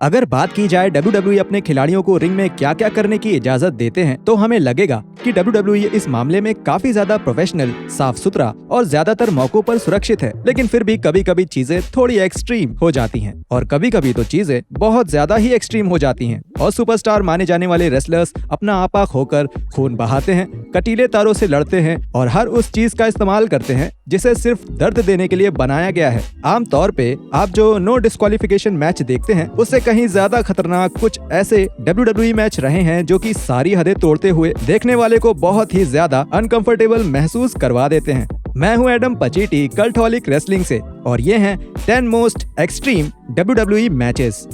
अगर बात की जाए WWE अपने खिलाड़ियों को रिंग में क्या क्या करने की इजाजत देते हैं तो हमें लगेगा कि WWE इस मामले में काफी ज्यादा प्रोफेशनल, साफ सुथरा और ज्यादातर मौकों पर सुरक्षित है। लेकिन फिर भी कभी कभी चीजें थोड़ी एक्सट्रीम हो जाती हैं और कभी कभी तो चीजें बहुत ज्यादा ही एक्सट्रीम हो जाती हैं और सुपरस्टार माने जाने वाले रेसलर्स अपना आपा खोकर खून बहाते हैं, कटीले तारों से लड़ते हैं और हर उस चीज का इस्तेमाल करते हैं जिसे सिर्फ दर्द देने के लिए बनाया गया है। आमतौर पे आप जो नो डिस्क्वालिफिकेशन मैच देखते हैं उससे कहीं ज्यादा खतरनाक कुछ ऐसे WWE मैच रहे हैं जो कि सारी हदें तोड़ते हुए देखने वाले को बहुत ही ज्यादा अनकंफर्टेबल महसूस करवा देते हैं। मैं हूं एडम पचीटी कल्टहॉलिक रेसलिंग से और ये हैं 10 most extreme WWE matches.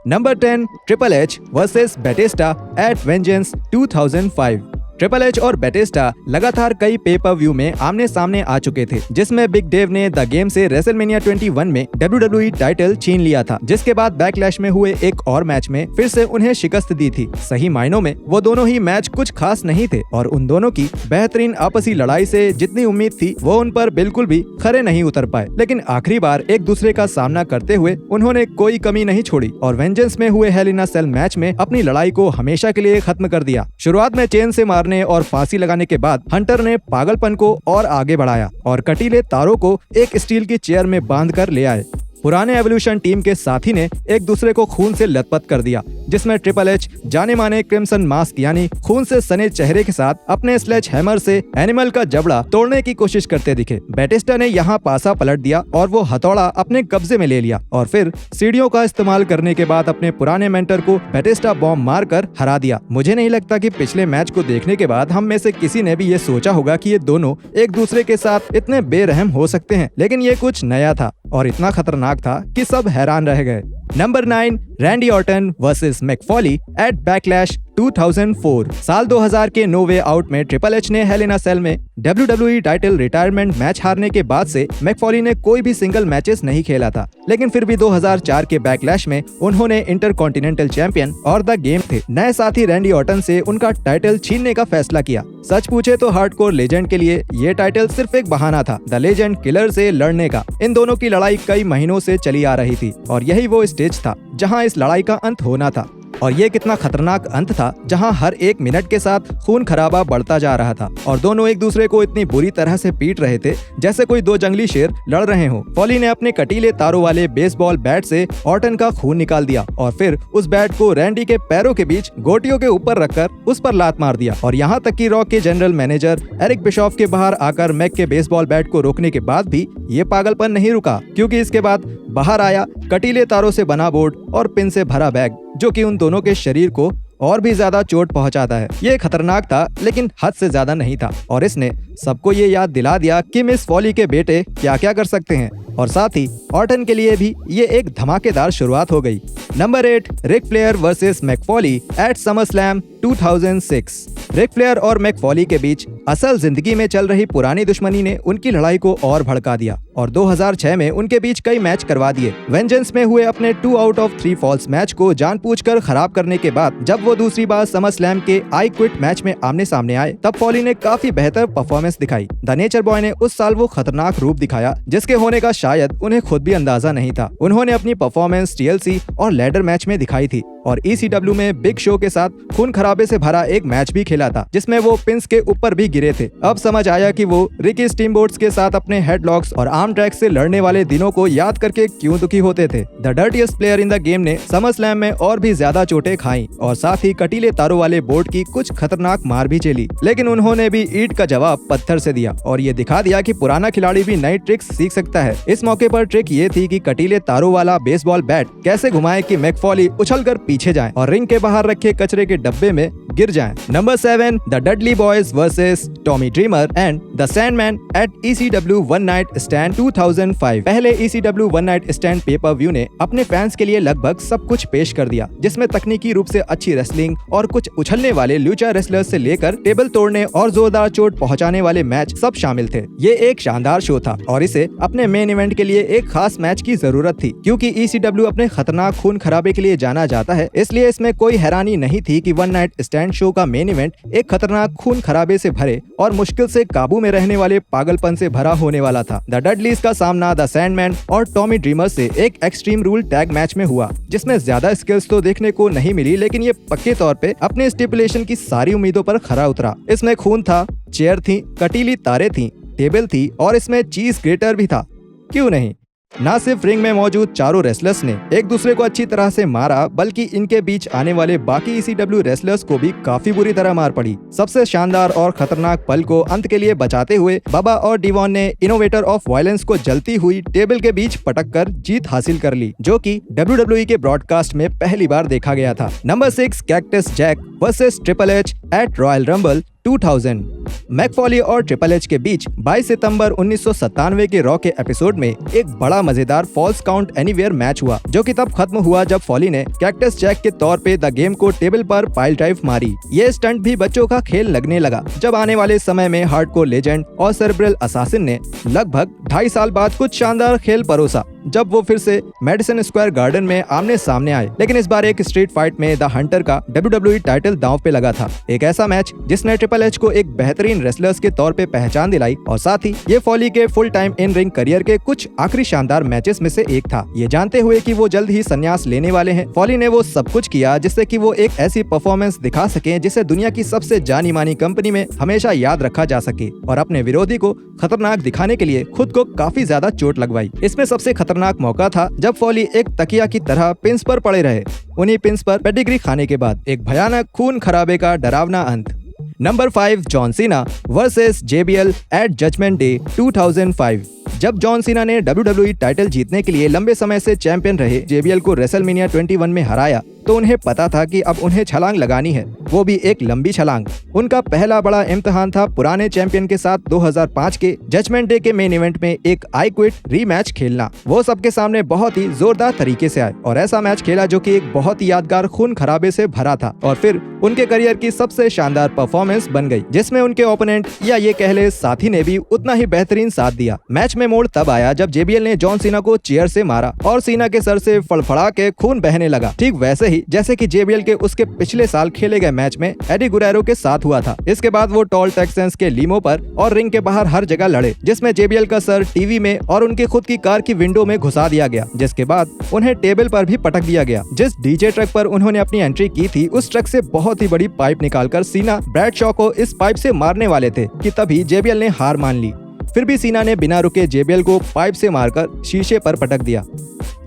Number 10, triple H versus Batista at Vengeance 2005। Triple H और बैटिस्टा लगातार कई पे पर व्यू में आमने सामने आ चुके थे, जिसमें बिग डेव ने द गेम से रेसलमेनिया 21 में WWE टाइटल छीन लिया था, जिसके बाद बैकलैश में हुए एक और मैच में फिर से उन्हें शिकस्त दी थी। सही मायनों में वो दोनों ही मैच कुछ खास नहीं थे और उन दोनों की बेहतरीन आपसी लड़ाई से जितनी उम्मीद थी वो उन पर बिल्कुल भी खरे नहीं उतर पाए। लेकिन आखिरी बार एक दूसरे का सामना करते हुए उन्होंने कोई कमी नहीं छोड़ी और वेंजेंस में हुए hello in a cell match में अपनी लड़ाई को हमेशा के लिए खत्म कर दिया। शुरुआत में चेन से मारने और फांसी लगाने के बाद हंटर ने पागलपन को और आगे बढ़ाया और कटीले तारों को एक स्टील की चेयर में बांधकर ले आए। पुराने एवोल्यूशन टीम के साथी ने एक दूसरे को खून से लथपथ कर दिया, जिसमें ट्रिपल एच जाने माने क्रिम्सन मास्क यानी खून से सने चेहरे के साथ अपने स्लेज हैमर से एनिमल का जबड़ा तोड़ने की कोशिश करते दिखे। बैटिस्टा ने यहाँ पासा पलट दिया और वो हथौड़ा अपने कब्जे में ले लिया और फिर सीढ़ियों का इस्तेमाल करने के बाद अपने पुराने मेंटर को बैटिस्टा बॉम्ब मारकर हरा दिया। मुझे नहीं लगता कि पिछले मैच को देखने के बाद हम में से किसी ने भी ये सोचा होगा कि ये दोनों एक दूसरे के साथ इतने बेरहम हो सकते हैं, लेकिन ये कुछ नया था और इतना खतरनाक था कि सब हैरान रह गए। Number 9, Randy Orton versus Mick Foley at Backlash 2004। साल 2000 के नो वे आउट में ट्रिपल एच ने हेल इन अ सेल में WWE टाइटल रिटायरमेंट मैच हारने के बाद से मिक फॉली ने कोई भी सिंगल मैचेस नहीं खेला था, लेकिन फिर भी 2004 के बैकलैश में उन्होंने इंटरकॉन्टिनेंटल चैंपियन और द गेम थे नए साथी रैंडी ऑर्टन से उनका टाइटल छीनने का फैसला किया। सच पूछे तो हार्डकोर लेजेंड के लिए ये टाइटल सिर्फ एक बहाना था द लेजेंड किलर से लड़ने का। इन दोनों की लड़ाई कई महीनों से चली आ रही थी और यही वो स्टेज था जहां इस लड़ाई का अंत होना था। और ये कितना खतरनाक अंत था जहां हर एक मिनट के साथ खून खराबा बढ़ता जा रहा था और दोनों एक दूसरे को इतनी बुरी तरह से पीट रहे थे जैसे कोई दो जंगली शेर लड़ रहे हो। फॉली ने अपने कटीले तारों वाले बेसबॉल बैट से ऑर्टन का खून निकाल दिया और फिर उस बैट को रैंडी के पैरों के बीच गोटियों के ऊपर रखकर उस पर लात मार दिया और यहाँ तक कि रॉक के जनरल मैनेजर एरिक बिशॉफ के बाहर आकर मैक के बेसबॉल बैट को रोकने के बाद भी ये पागलपन नहीं रुका, क्योंकि इसके बाद बाहर आया कटीले तारों से बना बोर्ड और पिन से भरा बैग, जो कि उन दोनों के शरीर को और भी ज्यादा चोट पहुंचाता है। ये खतरनाक था लेकिन हद से ज्यादा नहीं था और इसने सबको ये याद दिला दिया कि मिस फॉली के बेटे क्या क्या कर सकते हैं और साथ ही ऑर्टन के लिए भी ये एक धमाकेदार शुरुआत हो गई। Number 8, Ric Flair versus Mick Foley at SummerSlam 2006। Ric Flair और मिक फॉली के बीच असल जिंदगी में चल रही पुरानी दुश्मनी ने उनकी लड़ाई को और भड़का दिया और 2006 में उनके बीच कई मैच करवा दिए। वेंजेंस में हुए अपने 2 आउट ऑफ 3 फॉल्स मैच को जानबूझकर खराब करने के बाद जब वो दूसरी बार समर स्लैम के आई क्विट मैच में आमने सामने आए तब फॉली ने काफी बेहतर परफॉर्मेंस दिखाई। द नेचर बॉय ने उस साल वो खतरनाक रूप दिखाया जिसके होने का शायद उन्हें खुद भी अंदाजा नहीं था। उन्होंने अपनी परफॉर्मेंस TLC और लैडर मैच में दिखाई थी और ECW में बिग शो के साथ खून खराबे से भरा एक मैच भी खेला था जिसमें वो पिंस के ऊपर भी गिरे थे। अब समझ आया कि वो रिकी स्टीमबोट्स के साथ अपने हेडलॉक्स और आर्म ट्रैक से लड़ने वाले दिनों को याद करके क्यों दुखी होते थे। The dirtiest player in the game ने समर स्लैम में और भी ज्यादा चोटें खाई और साथ ही कटीले तारों वाले बोर्ड की कुछ खतरनाक मार भी झेली, लेकिन उन्होंने भी ईंट का जवाब पत्थर से दिया और ये दिखा दिया कि पुराना खिलाड़ी भी नई ट्रिक्स सीख सकता है। इस मौके पर ट्रिक ये थी कि कटीले तारों वाला बेसबॉल बैट कैसे घुमाए कि मिक फॉली उछलकर पीछे जाएं और रिंग के बाहर रखे कचरे के डब्बे में गिर जाएं। Number 7, the Dudley Boyz versus Tommy Dreamer and the Sandman at ECW one night Stand 2005। पहले ECW वन नाइट स्टैंड पे पर व्यू ने अपने फैंस के लिए लगभग सब कुछ पेश कर दिया, जिसमें तकनीकी रूप से अच्छी रेसलिंग और कुछ उछलने वाले ल्यूचा रेसलर्स से लेकर टेबल तोड़ने और जोरदार चोट पहुंचाने वाले मैच सब शामिल थे। ये एक शानदार शो था और इसे अपने मेन इवेंट के लिए एक खास मैच की जरूरत थी, क्योंकि ECW अपने खतरनाक खून खराबे के लिए जाना जाता है। इसलिए इसमें कोई हैरानी नहीं थी कि one night stand stand show का मेन इवेंट एक खतरनाक खून खराबे से भरे और मुश्किल से काबू में रहने वाले पागलपन से भरा होने वाला था। द डडलीज का सामना द सैंडमैन और टॉमी ड्रीमर से एक एक्सट्रीम रूल टैग मैच में हुआ, जिसमें ज्यादा स्किल्स तो देखने को नहीं मिली, लेकिन ये पक्के तौर पे अपने स्टिपुलेशन की सारी उम्मीदों पर खरा उतरा। इसमें खून था, चेयर थी, कटीली तारे थी, टेबल थी और इसमें चीज ग्रेटर भी था। क्यों नहीं? ना सिर्फ रिंग में मौजूद चारों रेसलर्स ने एक दूसरे को अच्छी तरह से मारा, बल्कि इनके बीच आने वाले बाकी ECW रेसलर्स को भी काफी बुरी तरह मार पड़ी। सबसे शानदार और खतरनाक पल को अंत के लिए बचाते हुए बबा और डिवॉन ने इनोवेटर ऑफ वायलेंस को जलती हुई टेबल के बीच पटक कर जीत हासिल कर ली, जो कि WWE के ब्रॉडकास्ट में पहली बार देखा गया था। Number 6, Cactus Jack versus triple H at Royal Rumble 2000। Mick Foley और ट्रिपल एच के बीच 22 सितंबर 1997 के रॉ के एपिसोड में एक बड़ा मजेदार फॉल्स काउंट एनीवेयर मैच हुआ, जो कि तब खत्म हुआ जब फॉली ने कैक्टस जैक के तौर पे द गेम को टेबल पर पाइल ड्राइव मारी। ये स्टंट भी बच्चों का खेल लगने लगा, जब आने वाले समय में हार्डकोर लेजेंड और सेरेब्रल असासिन ने लगभग 2.5 साल बाद कुछ शानदार खेल परोसा, जब वो फिर से मेडिसन स्क्वायर गार्डन में आमने सामने आए। लेकिन इस बार एक स्ट्रीट फाइट में द हंटर का WWE टाइटल दांव पे लगा था। एक ऐसा मैच जिसने ट्रिपल एच को एक बेहतरीन रेसलर्स के तौर पे पहचान दिलाई, और साथ ही ये फॉली के full time in ring career के कुछ आखिरी शानदार मैचेस में से एक था। ये जानते हुए कि वो जल्द ही संन्यास लेने वाले हैं, फॉली ने वो सब कुछ किया जिससे कि वो एक ऐसी परफॉर्मेंस दिखा सके जिसे दुनिया की सबसे जानी मानी कंपनी में हमेशा याद रखा जा सके, और अपने विरोधी को खतरनाक दिखाने के लिए खुद को काफी ज्यादा चोट लगवाई। इसमें सबसे खतरनाक मौका था जब फॉली एक तकिया की तरह पिंस पर पड़े रहे। उन्हीं पिंस पर पेडिग्री खाने के बाद एक भयानक खून खराबे का डरावना अंत। Number 5, John Cena versus JBL at Judgment Day 2005। जब जॉन सीना ने WWE टाइटल जीतने के लिए लंबे समय से चैंपियन रहे JBL को रेसलमेनिया 21 में हराया, तो उन्हें पता था कि अब उन्हें छलांग लगानी है, वो भी एक लंबी छलांग। उनका पहला बड़ा इम्तिहान था पुराने चैंपियन के साथ 2005 के जजमेंट डे के मेन इवेंट में एक आई क्विट रीमैच खेलना। वो सबके सामने बहुत ही जोरदार तरीके से आए और ऐसा मैच खेला जो कि एक बहुत ही यादगार खून खराबे से भरा था, और फिर उनके करियर की सबसे शानदार परफॉर्मेंस बन गई, जिसमें उनके ओपोनेंट या ये कह ले साथी ने भी उतना ही बेहतरीन साथ दिया। मैच में मोड़ तब आया जब JBL ने जॉन सीना को चेयर से मारा और सीना के सर से फड़फड़ा के खून बहने लगा, ठीक वैसे ही जैसे कि JBL के उसके पिछले साल खेले गए मैच में एडी गुरेरो के साथ हुआ था। इसके बाद वो टॉल टेक्सन्स के लीमो पर और रिंग के बाहर हर जगह लड़े, जिसमें JBL का सर टीवी में और उनकी खुद की कार की विंडो में घुसा दिया गया, जिसके बाद उन्हें टेबल पर भी पटक दिया गया। जिस डीजे ट्रक पर उन्होंने अपनी एंट्री की थी, उस ट्रक से बहुत ही बड़ी पाइप निकालकर सीना ब्रैड शॉ को इस पाइप से मारने वाले थे कि तभी JBL ने हार मान ली। फिर भी सीना ने बिना रुके JBL को पाइप से मारकर शीशे पर पटक दिया।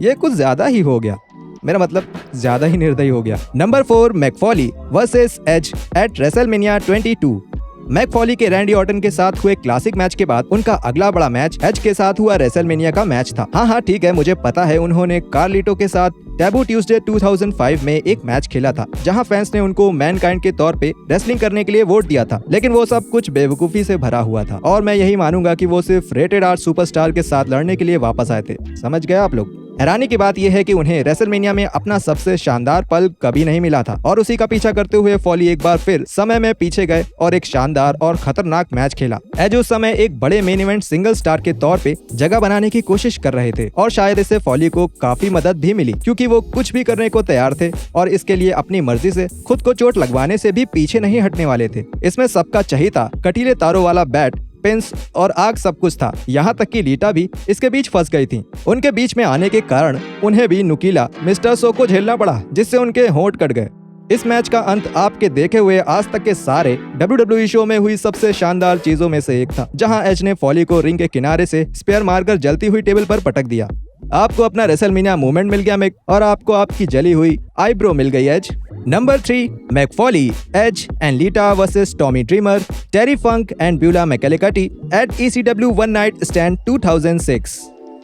ये कुछ ज्यादा ही हो गया, मेरा मतलब ज्यादा ही निर्दयी हो गया। Number 4, Mick Foley versus Edge at WrestleMania 22। Mick Foley के रैंडी ऑर्टन के साथ हुए क्लासिक मैच के बाद उनका अगला बड़ा मैच एज के साथ हुआ रेसलमेनिया का मैच था। हाँ ठीक है, मुझे पता है उन्होंने कार्लिटो के साथ टैबू ट्यूसडे 2005 में एक मैच खेला था, जहां फैंस ने उनको मैनकाइंड के तौर पे रेसलिंग करने के लिए वोट दिया था, लेकिन वो सब कुछ बेवकूफी से भरा हुआ था, और मैं यही मानूंगा कि वो सिर्फ रेटेड आर सुपरस्टार के साथ लड़ने के लिए वापस आए थे। समझ गए आप लोग? हैरानी की बात यह है कि उन्हें रेसलमेनिया में अपना सबसे शानदार पल कभी नहीं मिला था, और उसी का पीछा करते हुए फॉली एक बार फिर समय में पीछे गए और एक शानदार और खतरनाक मैच खेला। एज उस समय एक बड़े मेन इवेंट सिंगल स्टार के तौर पे जगह बनाने की कोशिश कर रहे थे, और शायद इससे फॉली को काफी मदद भी मिली, क्योंकि वो कुछ भी करने को तैयार थे और इसके लिए अपनी मर्जी से खुद को चोट लगवाने से भी पीछे नहीं हटने वाले थे। इसमें सबका चहीता कटीले तारों वाला बैट, पेंस और आग सब कुछ था, यहाँ तक कि लीटा भी इसके बीच फंस गई थी। उनके बीच में आने के कारण उन्हें भी नुकीला मिस्टर सो को झेलना पड़ा, जिससे उनके होंठ कट गए। इस मैच का अंत आपके देखे हुए आज तक के सारे WWE शो में हुई सबसे शानदार चीजों में से एक था, जहां एज ने फॉली को रिंग के किनारे से स्पेयर मारकर जलती हुई टेबल पर पटक दिया। आपको अपना रेसलमेनिया मूवमेंट मिल गया मिक, और आपको आपकी जली हुई आईब्रो मिल गई Edge. Number 3, Mick Foley, Edge and Lita versus Tommy Dreamer, Terry Funk and Beulah McGillicutty at ECW one night stand 2006।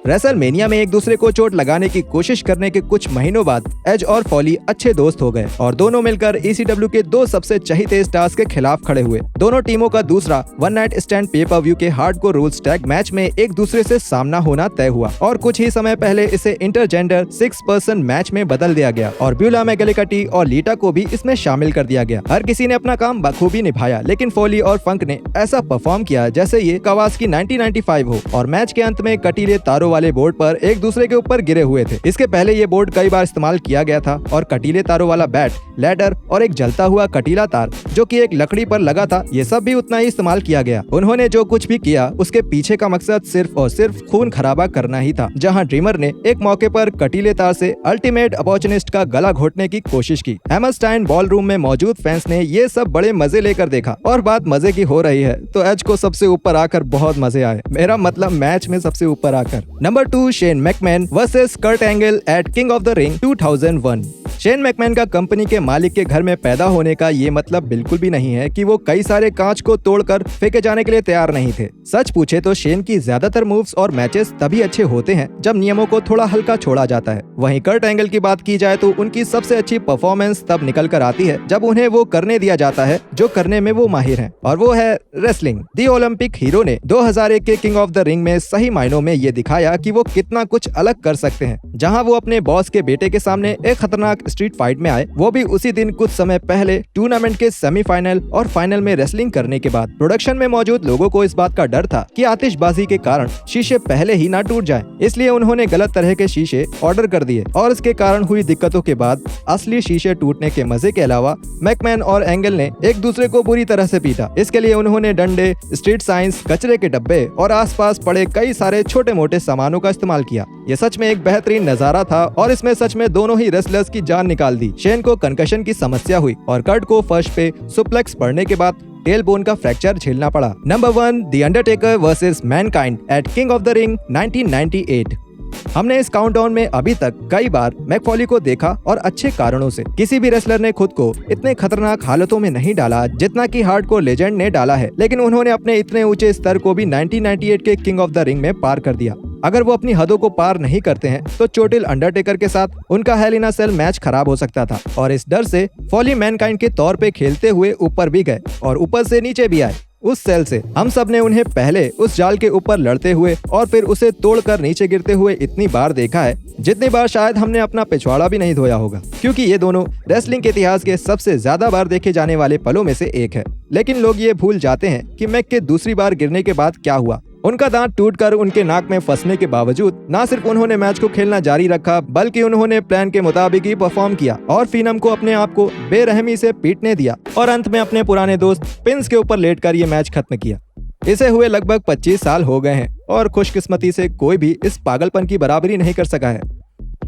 WrestleMania में एक दूसरे को चोट लगाने की कोशिश करने के कुछ महीनों बाद एज और फॉली अच्छे दोस्त हो गए, और दोनों मिलकर ECW के दो सबसे चहीते स्टार्स के खिलाफ खड़े हुए। दोनों टीमों का दूसरा वन नाइट स्टैंड पे पर व्यू के हार्डकोर रूल्स टैग मैच में एक दूसरे से सामना होना तय हुआ, और कुछ ही समय पहले इसे इंटरजेंडर 6 पर्सन मैच में बदल दिया गया, और ब्यूला मैकेलिकटी और लीटा को भी इसमें शामिल कर दिया गया। हर किसी ने अपना काम बखूबी निभाया, लेकिन फॉली और फंक ने ऐसा परफॉर्म किया जैसे ये कवासकी 1995 हो, और मैच के अंत में कटीले तारों तारों वाले बोर्ड पर एक दूसरे के ऊपर गिरे हुए थे। इसके पहले ये बोर्ड कई बार इस्तेमाल किया गया था और कटीले तारों वाला बैट, लैडर और एक जलता हुआ कटीला तार जो कि एक लकड़ी पर लगा था, ये सब भी उतना ही इस्तेमाल किया गया। उन्होंने जो कुछ भी किया उसके पीछे का मकसद सिर्फ और सिर्फ खून खराबा करना ही था। जहां ड्रीमर ने एक मौके पर कटीले तार से अल्टीमेट अपॉर्चुनिस्ट का गला घोटने की कोशिश की। हैमरस्टाइन बॉलरूम में मौजूद फैंस ने ये सब बड़े मजे लेकर देखा और बात मजे की हो रही है तो एज को सबसे ऊपर आकर बहुत मजे आए, मेरा मतलब मैच में सबसे ऊपर आकर। Number 2, Shane McMahon versus Kurt Angle at King of the Ring 2001। Shane McMahon का कंपनी के मालिक के घर में पैदा होने का ये मतलब बिल्कुल भी नहीं है कि वो कई सारे कांच को तोड़कर फेंके जाने के लिए तैयार नहीं थे। सच पूछे तो शेन की ज्यादातर मूव्स और मैचेस तभी अच्छे होते हैं जब नियमों को थोड़ा हल्का छोड़ा जाता है। वहीं कर्ट एंगल की बात की जाए तो उनकी सबसे अच्छी परफॉर्मेंस तब निकल कर आती है जब उन्हें वो करने दिया जाता है जो करने में वो माहिर हैं, और वो है रेसलिंग। दी ओलंपिक हीरो ने 2001 के किंग ऑफ द रिंग में सही मायनों में ये दिखाया कि वो कितना कुछ अलग कर सकते हैं। जहां वो अपने बॉस के बेटे के सामने एक खतरनाक स्ट्रीट फाइट में आए, वो भी उसी दिन कुछ समय पहले टूर्नामेंट के सेमीफाइनल और फाइनल में रेसलिंग करने के बाद। प्रोडक्शन में मौजूद लोगों को इस बात का डर था कि आतिशबाजी के कारण शीशे पहले ही ना टूट जाएं, इसलिए उन्होंने गलत तरह के शीशे ऑर्डर कर दिए और इसके कारण हुई दिक्कतों के बाद असली शीशे टूटने के मजे के अलावा मैकमैन और एंगल ने एक दूसरे को बुरी तरह से पीटा। इसके लिए उन्होंने डंडे, स्ट्रीट साइंस, कचरे के डब्बे और आसपास पड़े कई सारे छोटे मोटे सामानों का इस्तेमाल किया। ये सच में एक बेहतरीन नजारा था और इसमें सच में दोनों ही रेसलर्स की जान निकाल दी। शेन को कंकशन की समस्या हुई और कर्ट को फर्श पे सुप्लेक्स पड़ने के बाद टेल बोन का फ्रैक्चर झेलना पड़ा। Number 1, the Undertaker versus Mankind at King of the Ring 1998। हमने इस काउंटडाउन में अभी तक कई बार मैक फॉली को देखा और अच्छे कारणों से। किसी भी रेसलर ने खुद को इतने खतरनाक हालतों में नहीं डाला जितना कि हार्डकोर लेजेंड ने डाला है, लेकिन उन्होंने अपने इतने ऊंचे स्तर को भी 1998 के किंग ऑफ द रिंग में पार कर दिया। अगर वो अपनी हदों को पार नहीं करते हैं तो चोटिल अंडरटेकर के साथ उनका hello in a cell match खराब हो सकता था, और इस डर से फॉली मैनकाइंड के तौर पे खेलते हुए ऊपर भी गए और ऊपर से नीचे भी आए। उस सेल से हम सब ने उन्हें पहले उस जाल के ऊपर लड़ते हुए और फिर उसे तोड़कर नीचे गिरते हुए इतनी बार देखा है जितनी बार शायद हमने अपना पिछवाड़ा भी नहीं धोया होगा, क्योंकि ये दोनों रेसलिंग के इतिहास के सबसे ज्यादा बार देखे जाने वाले पलों में से एक है। लेकिन लोग ये भूल जाते हैं कि मैक के दूसरी बार गिरने के बाद क्या हुआ। उनका दांत टूटकर उनके नाक में फंसने के बावजूद न सिर्फ उन्होंने मैच को खेलना जारी रखा, बल्कि उन्होंने प्लान के मुताबिक ही परफॉर्म किया और फिनम को अपने आप को बेरहमी से पीटने दिया और अंत में अपने पुराने दोस्त पिंस के ऊपर लेटकर ये मैच खत्म किया। इसे हुए लगभग 25 साल हो गए हैं और खुशकिस्मती से कोई भी इस पागलपन की बराबरी नहीं कर सका है।